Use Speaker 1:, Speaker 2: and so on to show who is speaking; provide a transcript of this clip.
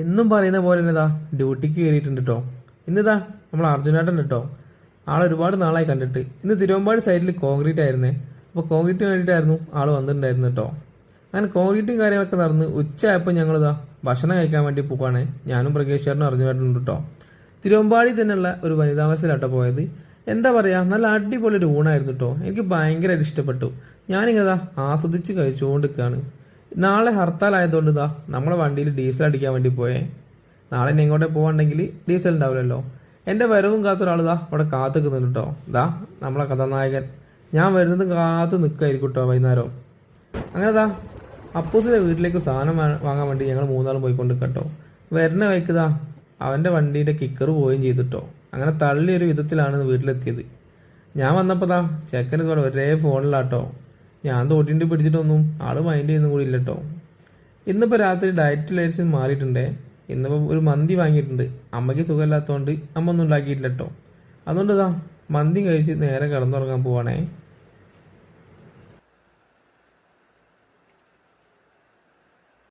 Speaker 1: എന്നും പറയുന്ന പോലെ തന്നെ ഇതാ ഡ്യൂട്ടിക്ക് കയറിയിട്ടുണ്ട് കേട്ടോ. ഇന്നിതാ നമ്മൾ അർജുനേട്ടൻ കേട്ടോ. ആളെ ഒരുപാട് നാളായി കണ്ടിട്ട്. ഇന്ന് തിരുവമ്പാടി സൈഡിൽ കോൺക്രീറ്റ് ആയിരുന്നേ. അപ്പോൾ കോൺക്രീറ്റിന് വേണ്ടിയിട്ടായിരുന്നു ആൾ വന്നിട്ടുണ്ടായിരുന്നു കേട്ടോ. അങ്ങനെ കോൺക്രീറ്റും കാര്യങ്ങളൊക്കെ നടന്ന് ഉച്ചയായപ്പോൾ ഞങ്ങളിതാ ഭക്ഷണം കഴിക്കാൻ വേണ്ടി പോവാണ്. ഞാനും പ്രകേശ്വരനും അർജുനേട്ടനുണ്ട് കേട്ടോ. തിരുവമ്പാടി തന്നെയുള്ള ഒരു വനിതാ മെസ്സിലാട്ടോ പോയത്. എന്താ പറയുക, നല്ല അടിപൊളി ഒരു ഊണായിരുന്നു കേട്ടോ. എനിക്ക് ഭയങ്കരമായിട്ട് ഇഷ്ടപ്പെട്ടു. ഞാനിങ്ങനെ ആസ്വദിച്ച് കഴിച്ചുകൊണ്ടിരിക്കുകയാണ്. നാളെ ഹർത്താലായതുകൊണ്ട് ഇതാ നമ്മളെ വണ്ടിയിൽ ഡീസൽ അടിക്കാൻ വേണ്ടി പോയേ. നാളെ ഇനി എങ്ങോട്ടേ പോകണ്ടെങ്കിൽ ഡീസൽ ഉണ്ടാവില്ലല്ലോ. എൻ്റെ വരവും കാത്തൊരാളിതാ അവിടെ കാത്തു നിൽക്കുന്നുണ്ട് കേട്ടോ. ഇതാ നമ്മളെ കഥാനായകൻ. ഞാൻ വരുന്നത് കാത്ത് നിൽക്കായിരിക്കും കേട്ടോ വൈകുന്നേരം. അങ്ങനെ ഇതാ അപ്പൂസിൻ്റെ വീട്ടിലേക്ക് സാധനം വാങ്ങാൻ വേണ്ടി ഞങ്ങൾ മൂന്നാളും പോയിക്കൊണ്ട് കേട്ടോ. വരുന്ന വഴിക്കുതാ അവൻ്റെ വണ്ടിയുടെ കിക്കർ പോവുകയും ചെയ്തിട്ടോ. അങ്ങനെ തള്ളിയൊരു വിധത്തിലാണ് വീട്ടിലെത്തിയത്. ഞാൻ വന്നപ്പോൾ ദാ ചെക്കൻ ഇതുപോലെ ഒരേ ഫോണിലാട്ടോ. ഞാൻ തോട്ടിൻ്റെ പിടിച്ചിട്ടൊന്നും ആള് മൈൻഡ് ചെയ്യുന്ന കൂടി ഇല്ല കേട്ടോ. ഇന്നിപ്പോൾ രാത്രി ഡയറ്റ് ലൈസൻസ് മാറിയിട്ടുണ്ടേ. ഇന്നിപ്പോൾ ഒരു മന്തി വാങ്ങിയിട്ടുണ്ട്. അമ്മയ്ക്ക് സുഖമില്ലാത്തതുകൊണ്ട് അമ്മ ഒന്നും ഉണ്ടാക്കിയിട്ടില്ല കേട്ടോ. അതുകൊണ്ട് ഇതാ മന്തി കഴിച്ച് നേരെ കിടന്നുറങ്ങാൻ പോവാണേ.